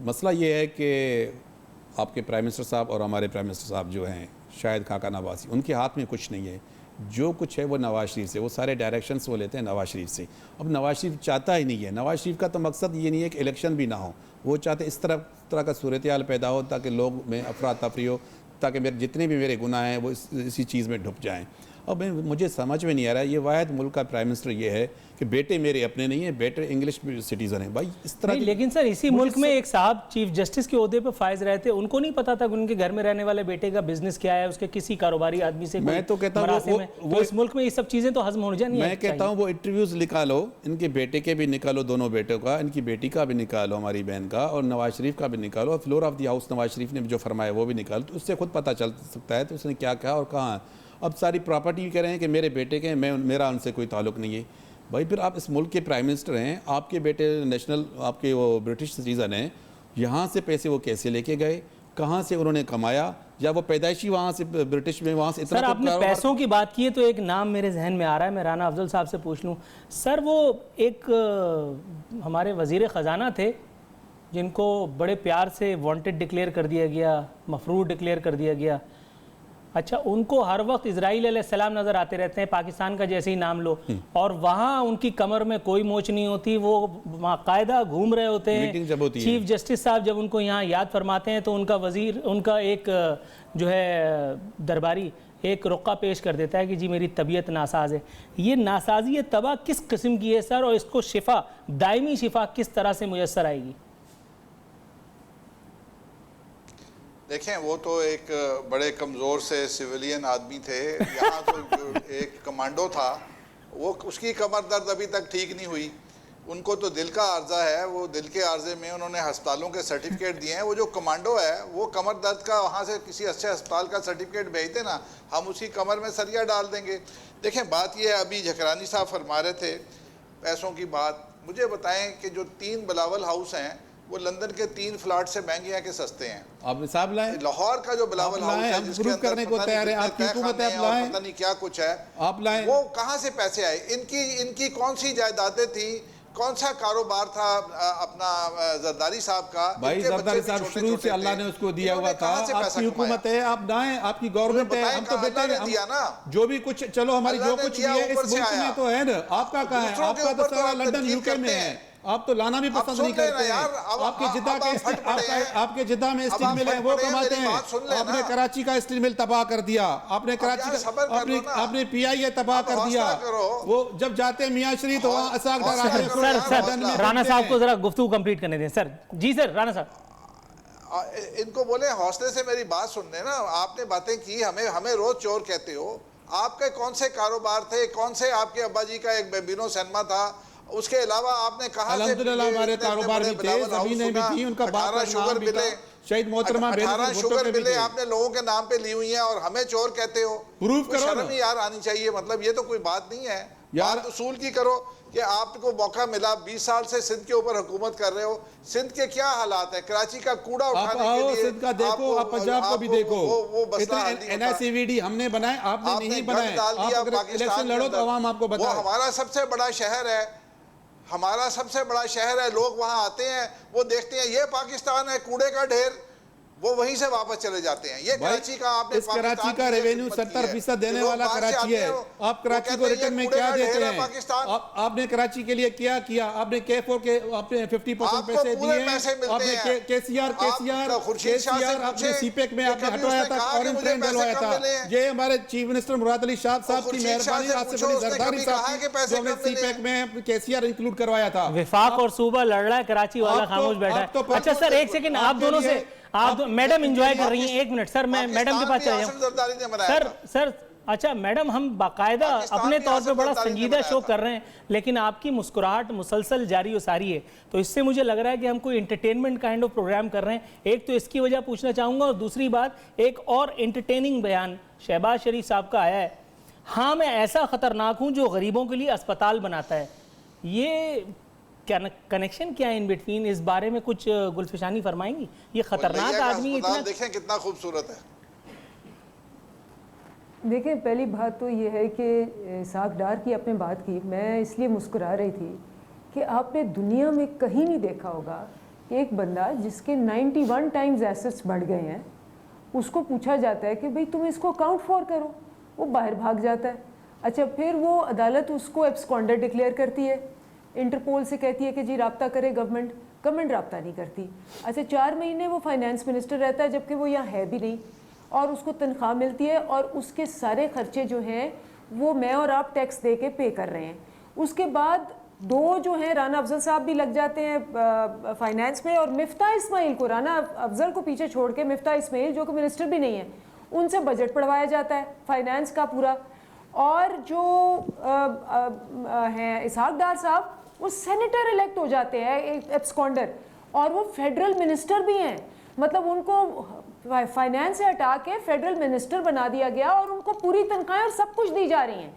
मसला ये है कि आपके प्राइम मिनिस्टर साहब और हमारे प्राइम मिनिस्टर साहब जो हैं शाहिद खाकान अब्बासी, उनके हाथ में कुछ नहीं है। जो कुछ है वो नवाज़ शरीफ से, वो सारे डायरेक्शंस वो लेते हैं नवाज़ शरीफ से। अब नवाज़ शरीफ चाहता ही नहीं है, नवाज़ शरीफ का तो मकसद ये नहीं है कि इलेक्शन भी ना हो, वो चाहते इस तरह का सूरत हाल पैदा हो ताकि लोग में अफरा तफरी हो, ताकि मेरे जितने भी मेरे गुनाह हैं वो इसी चीज़ में ढुक जाएँ। अब मुझे समझ में नहीं आ रहा है, ये वाहिद मुल्क का प्राइम मिनिस्टर ये है कि बेटे मेरे अपने नहीं है, बेटे इंग्लिश सिटीज़न है। भाई इस तरह नहीं, लेकिन सर इसी मुल्क में एक साहब चीफ जस्टिस के ओहदे पे फायज रहे थे, उनको नहीं पता था कि उनके घर में रहने वाले बेटे का बिजनेस क्या है, उसके किसी कारोबारी आदमी से मैं तो कहता हूँ वो इस मुल्क में ये सब चीज़ें तो हजम हो जानी। मैं कहता हूँ वो इंटरव्यूज़ निकालो, इनके बेटे के भी निकालो, दोनों बेटों का, इनकी बेटी का भी निकालो, हमारी बहन का, और नवाज शरीफ का भी निकालो, और floor of the house Nawaz Sharif ने जो फरमाया वो भी निकालो, तो उससे खुद पता चल सकता है तो उसने क्या कहा और कहाँ। अब सारी प्रॉपर्टी भी कह रहे हैं कि मेरे बेटे के, मेरा उनसे कोई ताल्लुक़ नहीं है। भाई फिर आप इस मुल्क के प्राइम मिनिस्टर हैं, आपके बेटे नेशनल, आपके वो ब्रिटिश सिटीज़न हैं, यहाँ से पैसे वो कैसे लेके गए, कहाँ से उन्होंने कमाया, या वो पैदाइशी वहाँ से ब्रिटिश में वहाँ से इतना। सर आपने पैसों की बात की है तो एक नाम मेरे जहन में आ रहा है, मैं राना अफजल साहब से पूछ लूँ। सर वो एक हमारे वज़ीर ख़जाना थे जिनको बड़े प्यार से वांटेड डिक्लेयर कर दिया गया, मफरूर डिक्लेयर कर दिया गया। अच्छा, उनको हर वक्त इजराइल अलैहिस्सलाम नज़र आते रहते हैं, पाकिस्तान का जैसे ही नाम लो, और वहाँ उनकी कमर में कोई मोच नहीं होती, वो बाकायदा घूम रहे होते हैं। चीफ जस्टिस साहब जब उनको यहाँ याद फरमाते हैं तो उनका वज़ीर, उनका एक जो है दरबारी एक रुक्का पेश कर देता है कि जी मेरी तबीयत नासाज है। ये नासाजी तबाह किस किस्म की है सर, और इसको शिफा, दायमी शिफा किस तरह से मुयस्सर आएगी? देखें, वो तो एक बड़े कमज़ोर से सिविलियन आदमी थे। यहाँ तो जो एक कमांडो था, वो उसकी कमर दर्द अभी तक ठीक नहीं हुई। उनको तो दिल का आर्जा है, वो दिल के आर्जे में उन्होंने हस्पतालों के सर्टिफिकेट दिए हैं। वो जो कमांडो है वो कमर दर्द का वहाँ से किसी अच्छे अस्पताल का सर्टिफिकेट भेज देना, हम उसकी कमर में सरिया डाल देंगे। देखें, बात ये है, अभी जकरानी साहब फरमा रहे थे पैसों की बात। मुझे बताएं कि जो 3 बिलावल हाउस हैं वो लंदन के 3 फ्लैट से महंगे हैं कि सस्ते हैं? आप हिसाब लाएं। लाहौर का जो बिलावल हाउस है जिसके अंदर करने को तैयार है, आपकी हुकूमत है, आप लाएं, पता नहीं क्या कुछ है, आप लाएं। वो कहाँ से पैसे आए? इनकी कौन सी जायदादें थी, कौन सा कारोबार था अपना जरदारी साहब का? भाई जरदारी साहब शुरू से अल्लाह ने उसको दिया हुआ था, आपकी हुकूमत है, आप लाएं, आपकी गवर्नमेंट है, हम तो बेटे दिया ना जो भी कुछ, चलो हमारी जो कुछ भी है इस मुल्क में तो है ना। आपका कहाँ है? आपका तो सारा लंदन यूके में है, आप तो लाना भी पसंद नहीं करते हैं। आपके जिद्दा के आपके जिद्दा में स्टील मिल है वो कमाते हैं, आपने कराची का स्टील मिल तबाह कर दिया, आपने कराची का आपने पीआईए तबाह कर दिया। वो जब जाते हैं मियां शरीफ तो वहाँ असाक सर राणा साहब को जरा गुफ्तगू कंप्लीट करने दें। सर जी सर, राणा साहब इनको बोले हौसले से मेरी बात सुन लेना। आपने बातें की, हमें रोज चोर कहते हो। आपके कौन से कारोबार थे, कौन से आपके अब्बा जी का एक बेबिनो सिनेमा था, उसके अलावा आपने कहा अल्हम्दुलिल्लाह हमारे कारोबार भी थे, ज़मीनें भी थी, उनका बाप का नाम भी था, शहीद मोहतरमा 18 शुगर बिलें आपने लोगों के नाम पे ली हुई हैं और हमें चोर कहते हो। प्रूफ करो शर्म यार आनी चाहिए। मतलब ये तो कोई बात नहीं है यार। उसूल की करो कि आपको मौका मिला, 20 साल से सिंध के ऊपर हुकूमत कर रहे हो। सिंध के क्या हालात है? कराची का कूड़ा उठाने के लिए सिंध का देखो, आप पंजाब को भी देखो। वो NICVD हमने बनाए, आपने नहीं बनाए। आप इलेक्शन लड़ो तो आवाम आपको बताए। वो हमारा सबसे बड़ा शहर है, हमारा सबसे बड़ा शहर है। लोग वहाँ आते हैं, वो देखते हैं ये पाकिस्तान है, कूड़े का ढेर। वो वहीं से वापस चले जाते हैं। ये कराची का आपने इस कराची का रेवेन्यू 70% देने वाला कराची है। आप कराची को रिटर्न में क्या देते हैं? आपने कराची के लिए क्या किया? आपने K4 के आपने 50% पैसे दिए, आपने केसीआर आपने सीपेक में आपने हटवाया था, ऑरेंज ट्रेन डलवाया था। ये हमारे चीफ मिनिस्टर मुराद अली शाह साहब की मेहरबानी, आपसे बड़ी जरदारी साहब जो हमने सीपेक में केसीआर इंक्लूड करवाया था। विफाक और सूबा लड़ रहा है, कराची वाला खामोश बैठा है। अच्छा सर एक सेकंड, आप दोनों से आप मैडम एंजॉय कर रही हैं, एक मिनट सर मैं मैडम के पास चला जाऊं। सर अच्छा मैडम, हम बाकायदा अपने तौर पे बड़ा संजीदा शो कर रहे हैं, लेकिन आपकी मुस्कुराहट मुसलसल जारी और सारी है, तो इससे मुझे लग रहा है कि हम कोई एंटरटेनमेंट काइंड ऑफ प्रोग्राम कर रहे हैं। एक तो इसकी वजह पूछना चाहूंगा, और दूसरी बात, एक और एंटरटेनिंग बयान शहबाज शरीफ साहब का आया है, हाँ मैं ऐसा खतरनाक हूं जो गरीबों के लिए अस्पताल बनाता है। ये कनेक्शन क्या है इन बिटवीन? इस बारे में कुछ गुलफिशानी फरमाएंगी? ये खतरनाक आदमी इतना, देखें कितना खूबसूरत है। देखिए पहली बात तो ये है कि इसाक डार की आपने बात की, मैं इसलिए मुस्कुरा रही थी कि आपने दुनिया में कहीं नहीं देखा होगा कि एक बंदा जिसके 91 टाइम्स एसेट्स बढ़ गए हैं, उसको पूछा जाता है कि भाई तुम इसको अकाउंट फॉर करो, वो बाहर भाग जाता है। अच्छा फिर वो अदालत उसको एब्सकॉन्डर डिक्लेयर करती है, इंटरपोल से कहती है कि जी राब्ता करे गवर्नमेंट राब्ता नहीं करती। अच्छा 4 महीने वो फाइनेंस मिनिस्टर रहता है, जबकि वो यहाँ है भी नहीं, और उसको तनख्वाह मिलती है और उसके सारे खर्चे जो हैं वो मैं और आप टैक्स दे के पे कर रहे हैं। उसके बाद 2 जो हैं राना अफजल साहब भी लग जाते हैं फाइनेंस में, और मिफ्ता इस्माइल को, राना अफजल को पीछे छोड़ के मिफ्ता इस्माइल जो कि मिनिस्टर भी नहीं है, उनसे बजट पढ़वाया जाता है फाइनेंस का पूरा। और जो हैं इसाक डार साहब, वो सेनेटर इलेक्ट हो जाते हैं, एक एब्सकॉन्डर, और वो फेडरल मिनिस्टर भी हैं। मतलब उनको फाइनेंस से हटा के फेडरल मिनिस्टर बना दिया गया और उनको पूरी तनख्वाहें और सब कुछ दी जा रही हैं।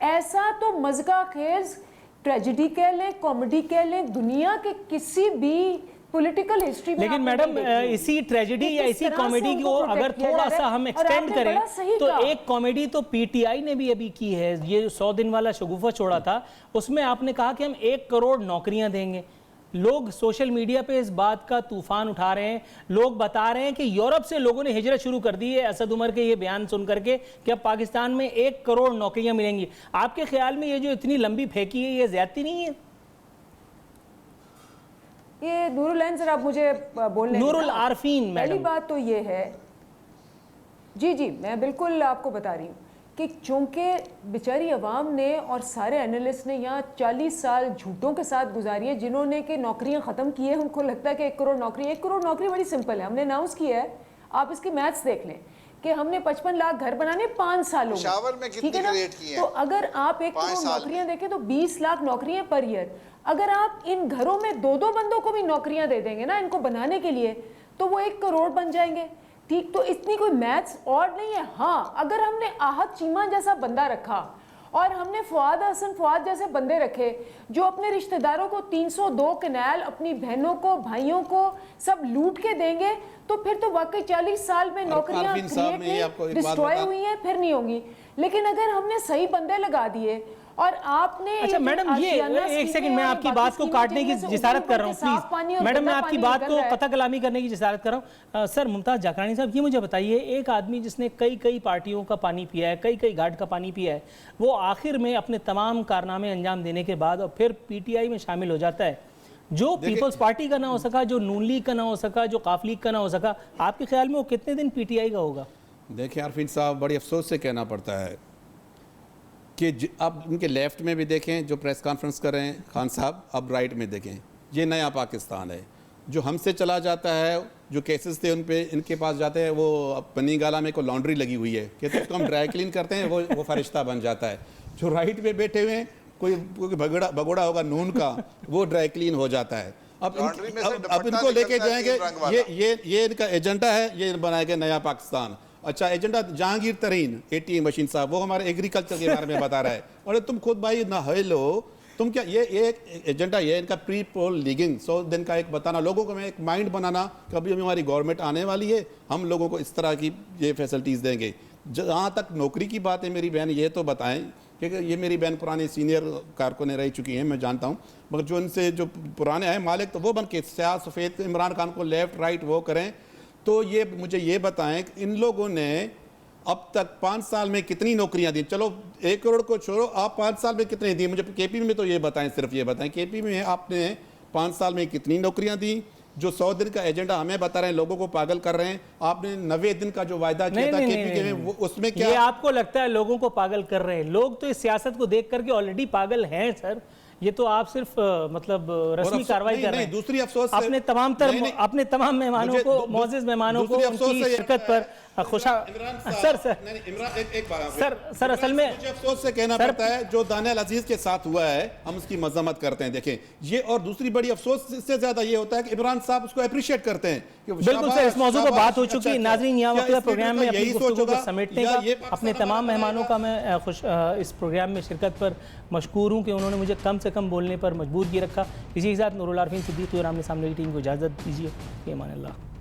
ऐसा तो मज़का खेज ट्रेजेडी कह लें, कॉमेडी कह लें, दुनिया के किसी भी पॉलिटिकल हिस्ट्री में। लेकिन मैडम इसी ट्रेजेडी या इसी कॉमेडी को अगर थोड़ा सा हम एक्सटेंड करें तो एक कॉमेडी तो पीटीआई ने भी अभी की है, ये 100 दिन वाला शगुफा छोड़ा था, उसमें आपने कहा कि हम 1 करोड़ नौकरियां देंगे। लोग सोशल मीडिया पे इस बात का तूफान उठा रहे हैं, लोग बता रहे हैं कि यूरोप से लोगों ने हिजरत शुरू कर दी है असद उमर के ये बयान सुन करके कि अब पाकिस्तान में 1 करोड़ नौकरियां मिलेंगी। आपके ख्याल में ये जो इतनी लंबी फेंकी है, ये ज्यादती नहीं है? ये नूरुल ऐन सर, आप मुझे बोलने, नूरुल आरफीन मैडम, पहली बात तो ये है, जी मैं बिल्कुल आपको बता रही हूँ कि चूंकि बेचारी अवाम ने और सारे एनालिस्ट ने यहाँ 40 साल झूठों के साथ गुजारी है, जिन्होंने कि नौकरियाँ ख़त्म की है, उनको लगता है कि 1 करोड़ नौकरी बड़ी सिंपल है। हमने अनाउंस किया है, आप इसकी मैथ्स देख लें कि हमने 55 लाख घर बनाने 5 सालों में, ठीक है ना? तो अगर आप 1 करोड़ नौकरियाँ देखें तो 20 लाख नौकरियाँ पर ईयर। अगर आप इन घरों में 2-2 बंदों को भी नौकरियां दे देंगे ना इनको बनाने के लिए, तो वो 1 करोड़ बन जाएंगे। ठीक, तो इतनी कोई मैथ्स और नहीं है। हाँ, अगर हमने आहत चीमा जैसा बंदा रखा और हमने फुआद जैसे बंदे रखे जो अपने रिश्तेदारों को 302 कनाल, अपनी बहनों को, भाइयों को सब लूट के देंगे, तो फिर तो वाकई 40 साल में नौकरियां डिस्ट्रॉय हुई हैं, फिर नहीं होंगी। लेकिन अगर हमने सही बंदे लगा दिए और आपने, अच्छा मैडम ये एक सेकंड, मैं आपकी बात को काटने की जिसारत कर रहा हूँ प्लीज मैडम, मैं आपकी बात को कतई कलामी करने की जिसारत कर रहा हूँ। सर मुमताज जाकरानी साहब, ये मुझे बताइए, एक आदमी जिसने कई पार्टियों का पानी पिया है, कई घाट का पानी पिया है, वो आखिर में अपने तमाम कारनामे अंजाम देने के बाद और फिर पीटीआई में शामिल हो जाता है, जो पीपल्स पार्टी का ना हो सका, जो नून लीग का ना हो सका, जो काफ लीग का ना हो सका, आपके ख्याल में वो कितने दिन पीटीआई का होगा? देखिए आरफीन साहब, बड़ी अफसोस से कहना पड़ता है कि अब इनके लेफ्ट में भी देखें जो प्रेस कॉन्फ्रेंस कर रहे हैं खान साहब, अब राइट में देखें, ये नया पाकिस्तान है। जो हमसे चला जाता है, जो केसेस थे उन पे इनके पास जाते हैं, वो पन्नी गाला में को लॉन्ड्री लगी हुई है कि तो उसको हम ड्राई क्लीन करते हैं, वो फरिश्ता बन जाता है। जो राइट पे बैठे हुए हैं, कोई भगोड़ा होगा नून का, वो ड्राई क्लीन हो जाता है। अब इनको लेके जाएंगे, ये इनका एजेंडा है, ये बनाएगा नया पाकिस्तान। अच्छा, एजेंडा जहांगीर तरीन एटीएम मशीन साहब, वो हमारे एग्रीकल्चर के बारे में बता रहा है। और तुम खुद भाई ना लो, तुम क्या ये एजेंडा ये इनका प्री पोल लीगिंग 100 दिन का एक बताना, लोगों को में एक माइंड बनाना, कभी अभी हमारी गवर्नमेंट आने वाली है, हम लोगों को इस तरह की ये फैसिलिटीज़ देंगे। जहाँ तक नौकरी की बात है, मेरी बहन ये तो बताएं, क्योंकि ये मेरी बहन पुरानी सीनियर कारकुन रह चुकी हैं, मैं जानता हूँ, मगर जो इनसे जो पुराने हैं मालिक, तो वो बन के स्याह सफ़ेद इमरान खान को लेफ्ट राइट वो करें, तो ये मुझे ये बताएं कि इन लोगों ने अब तक 5 साल में कितनी नौकरियां दी? चलो 1 करोड़ को छोड़ो, आप 5 साल में कितनी दी? मुझे केपी में तो ये बताएं, सिर्फ ये बताएं केपी में आपने 5 साल में कितनी नौकरियां दी? जो 100 दिन का एजेंडा हमें बता रहे हैं, लोगों को पागल कर रहे हैं। आपने 90 दिन का जो वायदा किया था केपी में, उसमें क्या ये आपको लगता है लोगों को पागल कर रहे हैं? लोग तो इस सियासत को देख करके ऑलरेडी पागल हैं सर। ये तो आप सिर्फ मतलब रस्मी कार्रवाई कर रहे हैं। दूसरी अफसोस अपने तमाम मेहमानों को, मौजूद मेहमानों को उनकी शिरकत पर खुशा सर सर असल में मुझे अफसोस से कहना पड़ता है जो दानियाल अजीज के साथ हुआ है, हम उसकी मजम्मत करते हैं। देखें ये, और दूसरी बड़ी अफसोस से ज्यादा ये होता है कि इमरान साहब उसको अप्रिशिएट करते हैं। बिल्कुल सर, इस मौजूद पर बात हो चुकी है। नाज़रीन, यहाँ वक्त प्रोग्राम में अपनी गुफ्तगू को समेटने का अपने तमाम मेहमानों का मैं इस प्रोग्राम में शिरकत पर मशकूर हूँ कि उन्होंने मुझे कम से कम बोलने पर मजबूर किए रखा। इसी के साथ नूरुल आरफीन सिद्दीकी और आमने सामने की टीम को इजाज़त दीजिए। फ़ी अमान अल्लाह।